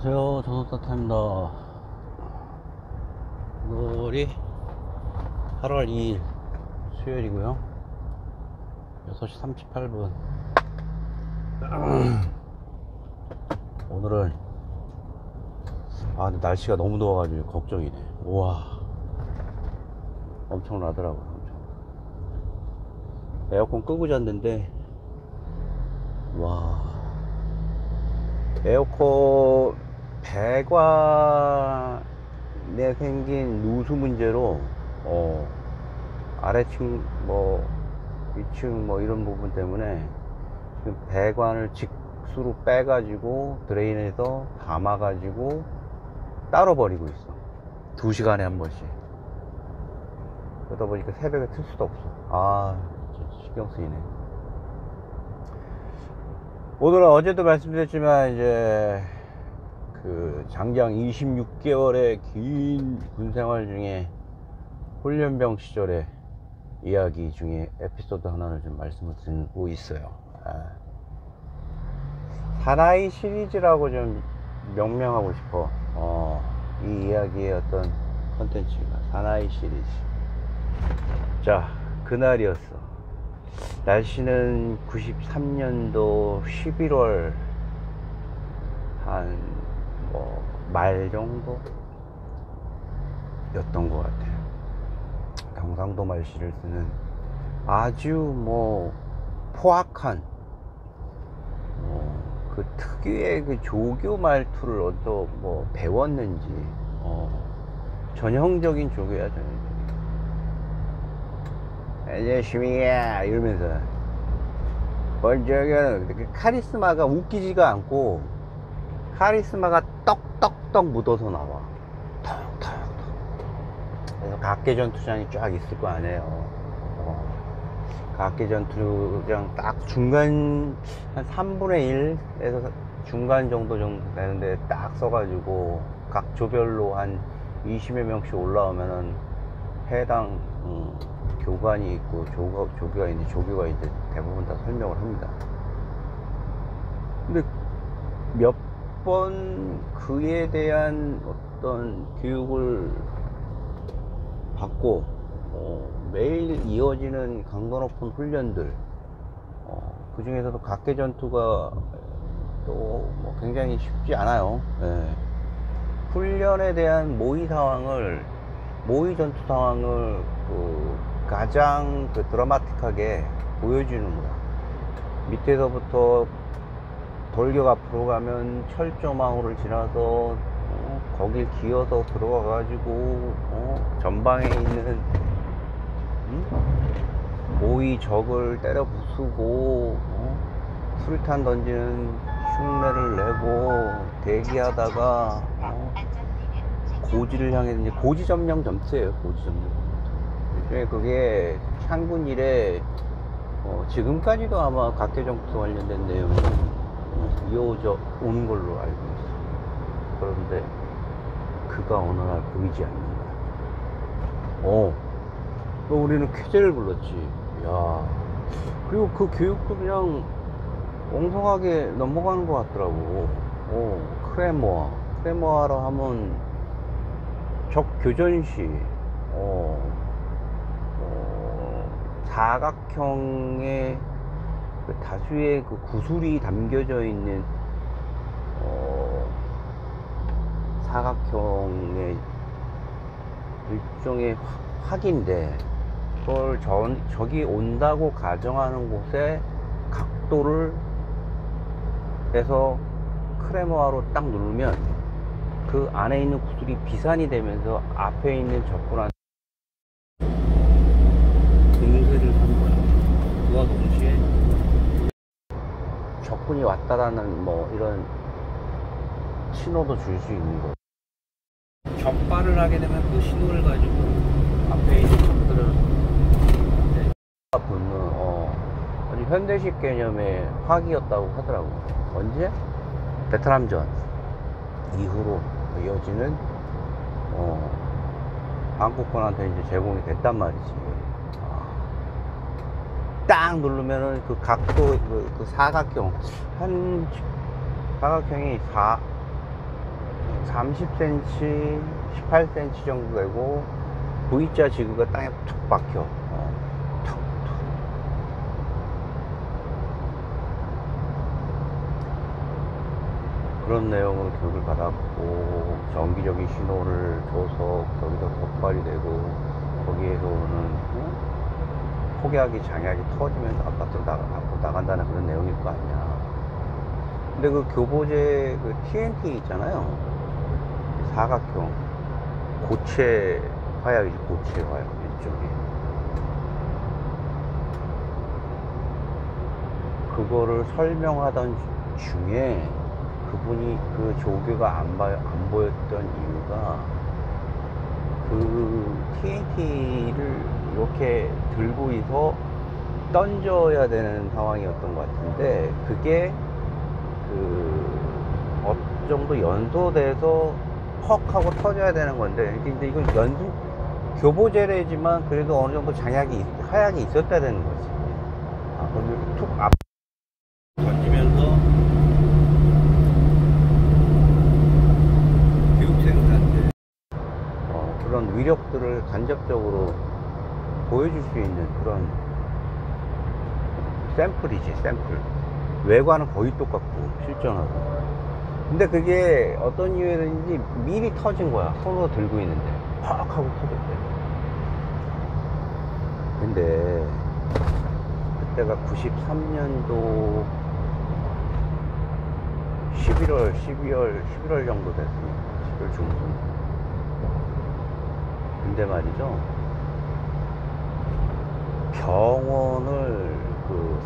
안녕하세요, 전원타타입니다. 오늘이 8월 2일 수요일이고요. 6시 38분. 오늘은 근데 날씨가 너무 더워가지고 걱정이네. 우와, 엄청나더라고요. 에어컨 끄고 잤는데, 와, 에어컨 배관에 생긴 누수 문제로 아래층 위층 이런 부분 때문에 지금 배관을 직수로 빼가지고 드레인에서 담아가지고 따로 버리고 있어. 2시간에 한 번씩. 그러다 보니까 새벽에 틀 수도 없어. 진짜 신경 쓰이네. 오늘은 어제도 말씀드렸지만 이제 그 장장 26개월의 긴 군생활 중에 훈련병 시절의 이야기 중에 에피소드 하나를 좀 말씀을 드리고 있어요. 사나이 시리즈라고 좀 명명하고 싶어. 이 이야기의 어떤 컨텐츠가 사나이 시리즈. 자, 그날이었어. 날씨는 93년도 11월 한 말 정도 였던 것 같아요. 경상도 말씨를 쓰는 아주 포악한 그 특유의 그 조교 말투를 어디서 배웠는지 전형적인 조교야. 전형적인. 안녕하십니까 이러면서 먼저는 카리스마가 웃기지가 않고 카리스마가 떡떡떡 묻어서 나와. 턱턱턱. 그래서 각계전투장이 쫙 있을 거 아니에요. 각계전투장 딱 중간 한 3분의 1에서 중간 정도 되는데 딱 써가지고 각 조별로 한 20여 명씩 올라오면은 해당 교관이 있고 조교가 있는데 조교가 이제 대부분 다 설명을 합니다. 근데 몇 번 그에 대한 어떤 교육을 받고 매일 이어지는 강도 높은 훈련들, 그 중에서도 각계전투가 또 굉장히 쉽지 않아요. 훈련에 대한 모의 전투 상황을 가장 드라마틱하게 보여주는 거야. 밑에서부터 돌격 앞으로 가면 철조망으로 지나서 거길 기어서 들어가 가지고 전방에 있는 모의 적을 때려 부수고 수류탄 던지는 흉내를 내고 대기하다가 고지를 향해 이제 고지 점령 전투예요. 고지 점령 전투. 그게 창군 이래 지금까지도 아마 각계전투 관련된 내용은 이어져 오는 걸로 알고 있어. 그런데 그가 어느 날 보이지 않는 거야. 우리는 쾌제를 불렀지. 야, 그리고 그 교육도 그냥 엉성하게 넘어가는 것 같더라고. 크레모아라 하면 적 교전시, 사각형의 다수의 그 구슬이 담겨져 있는 사각형의 일종의 확인데, 그걸 적이 온다고 가정하는 곳에 각도를 해서 크레모아로 딱 누르면 그 안에 있는 구슬이 비산이 되면서 앞에 있는 적군한테 공세를 하는 거야. 그와 동시에 적군이 왔다라는 이런 신호도 줄 수 있는 거예요. 적발을 하게 되면 그 신호를 가지고 앞에 있는 적들을 붙는 아주 현대식 개념의 화기였다고 하더라고. 언제? 베트남전 이후로 이어지는 한국군한테 이제 제공이 됐단 말이지. 딱 누르면은 그 각도, 그 사각형, 한 사각형이 30cm, 18cm 정도 되고 V자 지그가 땅에 툭 박혀. 툭. 그런 내용을 교육을 받았고, 정기적인 신호를 줘서 거기서 덧발이 되고, 거기에서 오는 폭약이 장약이 터지면서 앞으로 나간다는 그런 내용일 거 아니야. 근데 그 교보제 그 TNT 있잖아요. 사각형 고체 화약이지, 고체 화약 이쪽이. 그거를 설명하던 중에 그분이 그 조교가 안 보였던 이유가, 그 TNT를 이렇게 들고서 던져야 되는 상황이었던 것 같은데, 그게 어느 정도 연소돼서 퍽 하고 터져야 되는 건데, 근데 이건 교보제래지만 그래도 어느 정도 하약이 있었다 되는 거지. 그러면 툭 앞 던지면서 교육생들한테 그런 위력들을 간접적으로 보여줄 수 있는 그런 샘플이지, 샘플. 외관은 거의 똑같고 실전하고. 근데 그게 어떤 이유에든지 미리 터진 거야. 손으로 들고 있는데 팍 하고 터졌대. 근데 그때가 93년도 11월 정도 됐으니까 11월 중순. 근데 말이죠, 병원을 그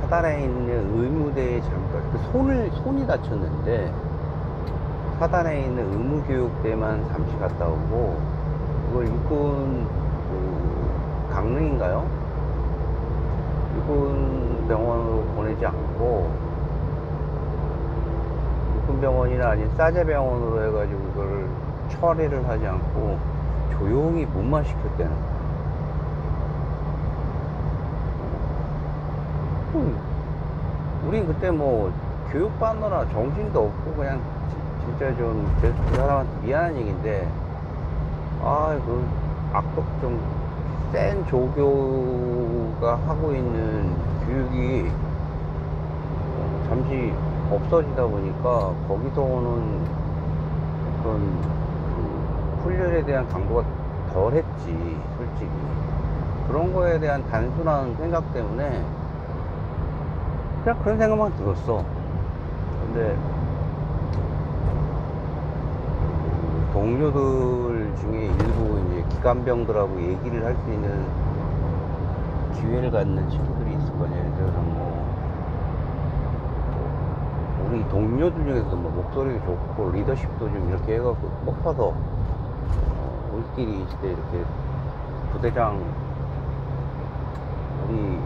사단에 있는 의무대에 잠깐, 손이 다쳤는데 사단에 있는 의무교육대만 잠시 갔다 오고, 그걸 육군 강릉인가요? 육군 병원으로 보내지 않고 육군 병원이나 아니면 싸제병원으로 해가지고 그걸 처리를 하지 않고 조용히 문만시켰다는 거야. 우린 그때 뭐 교육받느라 정신도 없고 그냥 진짜 좀 그 사람한테 미안한 얘기인데, 그 악덕 좀 센 조교가 하고 있는 교육이 잠시 없어지다 보니까 거기서 오는 그런 훈련에 대한 강도가 덜했지, 솔직히. 그런 거에 대한 단순한 생각 때문에 그냥 그런 생각만 들었어. 근데 동료들 중에 일부 이제 기관병들하고 얘기를 할 수 있는 기회를 갖는 친구들이 있을 거 아니야. 예를 들어서 우리 동료들 중에서도 목소리가 좋고 리더십도 좀 이렇게 해갖고 뽑아서 우리끼리 있을 때 이렇게 부대장, 우리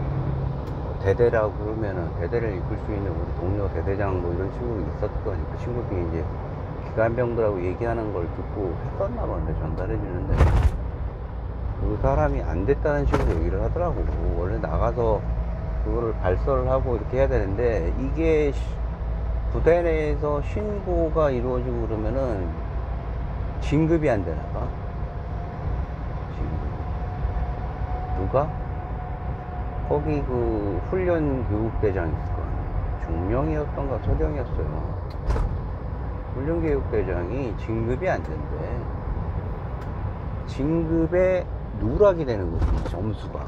대대라고 그러면은 대대를 이끌 수 있는 우리 동료 대대장 이런 친구가 있었을 거 아니야. 그 친구들이 이제 기관병들하고 얘기하는 걸 듣고 했었나 본데, 전달해 주는데 그 사람이 안 됐다는 식으로 얘기를 하더라고. 원래 나가서 그거를 발설을 하고 이렇게 해야 되는데, 이게 부대 내에서 신고가 이루어지고 그러면은 진급이 안 되나 봐. 누가? 거기 그 훈련 교육대장 있을 거 아니에요. 중령이었던가 서령이었어요. 훈련교육대장이 진급이 안 된대. 진급에 누락이 되는 거지, 점수가.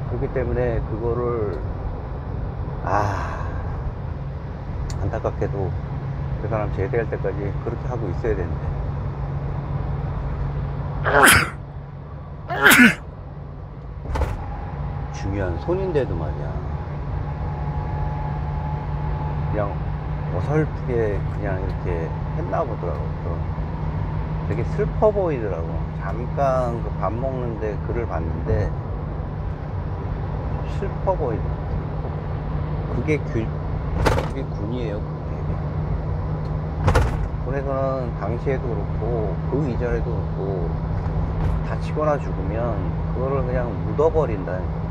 그렇기 때문에 그거를 안타깝게도 그 사람 제대할 때까지 그렇게 하고 있어야 되는데. 중요한 손인데도 말이야, 그냥 어설프게 그냥 이렇게 했나 보더라고. 되게 슬퍼 보이더라고. 잠깐 그 밥 먹는데 글을 봤는데 슬퍼 보이더라고. 그게 군이에요, 그게. 군에서는 당시에도 그렇고 그 이전에도 그렇고 다치거나 죽으면 그거를 그냥 묻어버린다는 거예요.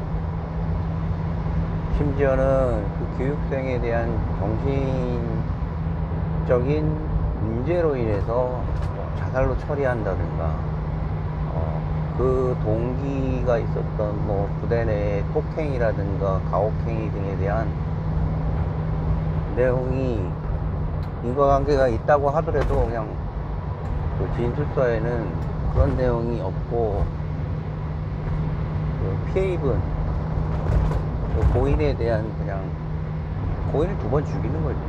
심지어는 그 교육생에 대한 정신적인 문제로 인해서 뭐 자살로 처리한다든가, 그 동기가 있었던 뭐 부대 내 폭행이라든가 가혹행위 등에 대한 내용이 인과관계가 있다고 하더라도 그냥 그 진술서에는 그런 내용이 없고, 그 피해 입은 그 고인에 대한 그냥 고인을 2번 죽이는 거지.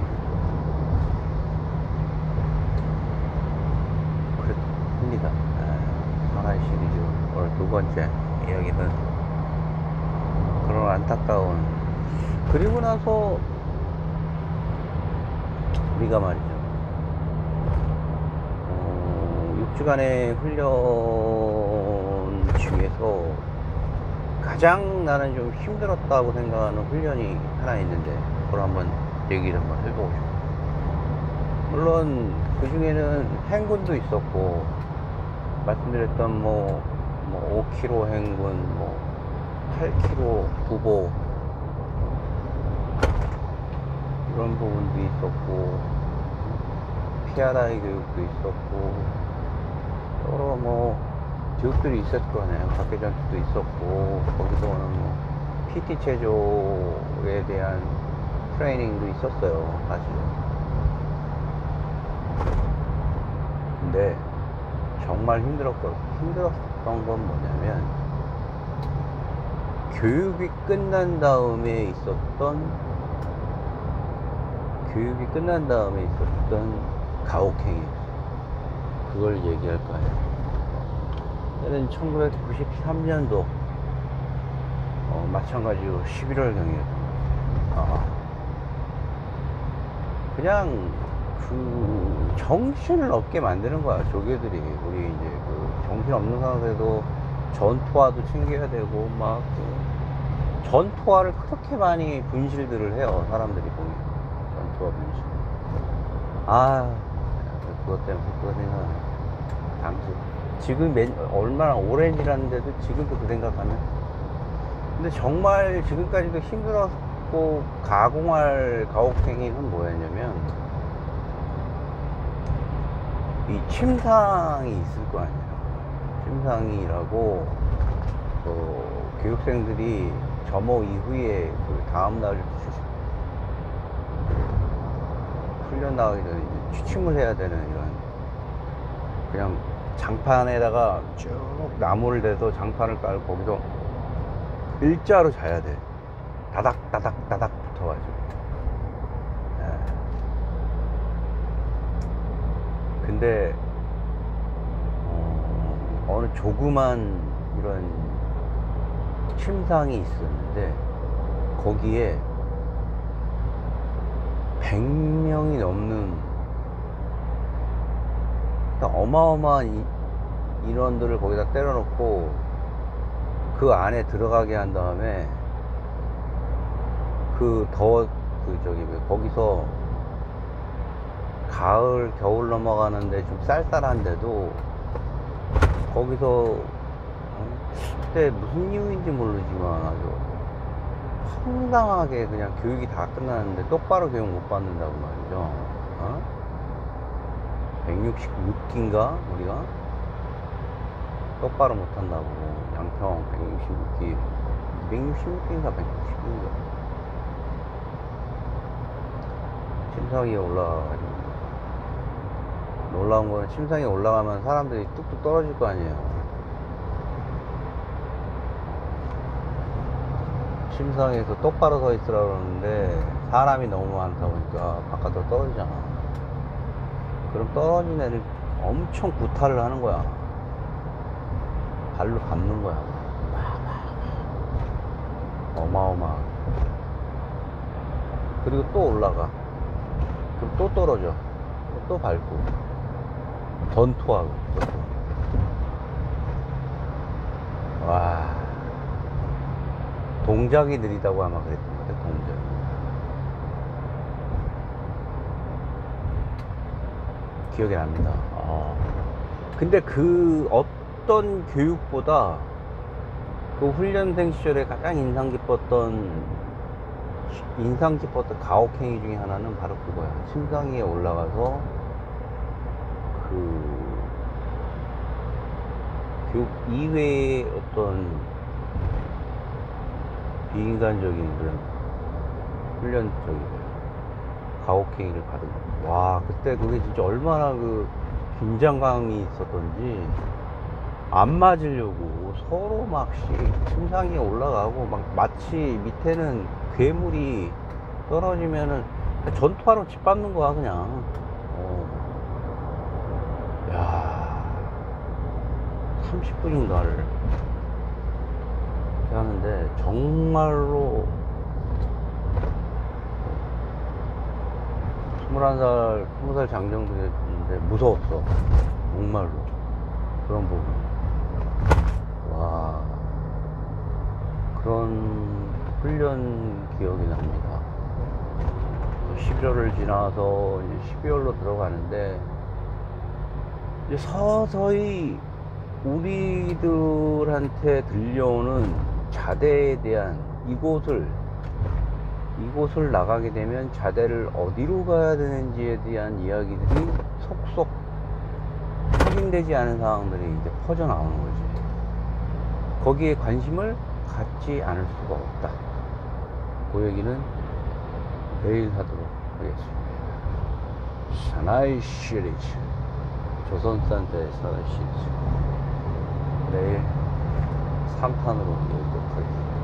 그렇습니다. 하나의 시리즈 오늘 2번째 이야기는 그런 안타까운, 그리고 나서 우리가 말이죠, 6주간의 훈련 중에서 가장 나는 좀 힘들었다고 생각하는 훈련이 하나 있는데, 그걸 한번 얘기를 한번 해보고 싶어요. 물론 그 중에는 행군도 있었고, 말씀드렸던 뭐 5km 행군, 뭐 8km 부보, 이런 부분도 있었고, 피아라이 교육도 있었고, 여러 뭐 교육들이 있었을 거 아니에요. 각개전투도 있었고, 거기서는 뭐 PT 체조에 대한 트레이닝도 있었어요, 사실은. 근데 정말 힘들었던 건 뭐냐면, 교육이 끝난 다음에 있었던 가혹행위였어요. 그걸 얘기할 거예요. 얘는 1993년도 마찬가지로 11월경이었던 거예요. 그냥 그 정신을 없게 만드는 거야, 조교들이. 우리 이제 그 정신 없는 상태에도 전투화도 챙겨야 되고, 막 그 전투화를 그렇게 많이 분실들을 해요, 사람들이 보면. 전투화 분실. 그것 때문에 그거 생각하네. 당시 지금 얼마나 오랜 일하는데도 지금도 그 생각하면. 근데 정말 지금까지도 힘들었고 가공할 가혹행위는 뭐였냐면, 이 침상이 있을 거 아니에요. 침상이라고 교육생들이 점호 이후에 그 다음날 훈련 나가기 전에 취침을 해야 되는, 이런 그냥 장판에다가 쭉 나무를 대서 장판을 깔고 거기서 일자로 자야 돼. 다닥다닥 붙어가지고. 근데 어느 조그만 이런 침상이 있었는데, 거기에 100명이 넘는 어마어마한 인원들을 거기다 때려놓고 그 안에 들어가게 한 다음에, 거기서 가을 겨울 넘어가는데 좀 쌀쌀한데도 거기서 그때 무슨 이유인지 모르지만 아주 황당하게 그냥 교육이 다 끝났는데 똑바로 교육 못 받는다고 말이죠. 166기인가 우리가 똑바로 못 한다고. 양평 166기, 266기인가 160기인가 침상에 올라가가지고. 놀라운 거는 침상에 올라가면 사람들이 뚝뚝 떨어질 거 아니에요. 침상에서 똑바로 서 있으라 그러는데 사람이 너무 많다 보니까 바깥으로 떨어지잖아. 그럼 떨어진 애를 엄청 구타를 하는 거야. 발로 밟는 거야. 어마어마하게. 그리고 또 올라가. 그럼 또 떨어져. 또 밟고. 전투하고. 와. 동작이 느리다고 아마 그랬던 것 같아, 동작. 기억이 납니다. 근데 그 어떤 교육보다 그 훈련생 시절에 가장 인상 깊었던 인상 깊었던 가혹행위 중에 하나는 바로 그거야. 침상위에 올라가서 교육 이외의 어떤 비인간적인 그런 훈련적인 가혹행위를 받은 거. 와, 그때 그게 진짜 얼마나 그 긴장감이 있었던지, 안 맞으려고 서로 막씩 침상에 올라가고, 막 마치 밑에는 괴물이 떨어지면은 전투하러 짓밟는 거야, 그냥. 야, 30분인가를 이렇게 하는데, 정말로 21살, 20살 장정들이었는데 무서웠어. 정말로. 그런 부분. 와, 그런 훈련 기억이 납니다. 11월을 지나서 이제 12월로 들어가는데, 이제 서서히 우리들한테 들려오는 자대에 대한 이곳을 나가게 되면 자대를 어디로 가야 되는지에 대한 이야기들이 속속 확인되지 않은 상황들이 이제 퍼져나오는 거지. 거기에 관심을 갖지 않을 수가 없다. 그 얘기는 내일 하도록 하겠습니다. 사나이 시리즈, 조선산자의 사나이 시리즈, 내일 3탄으로 이어가도록 하겠습니다.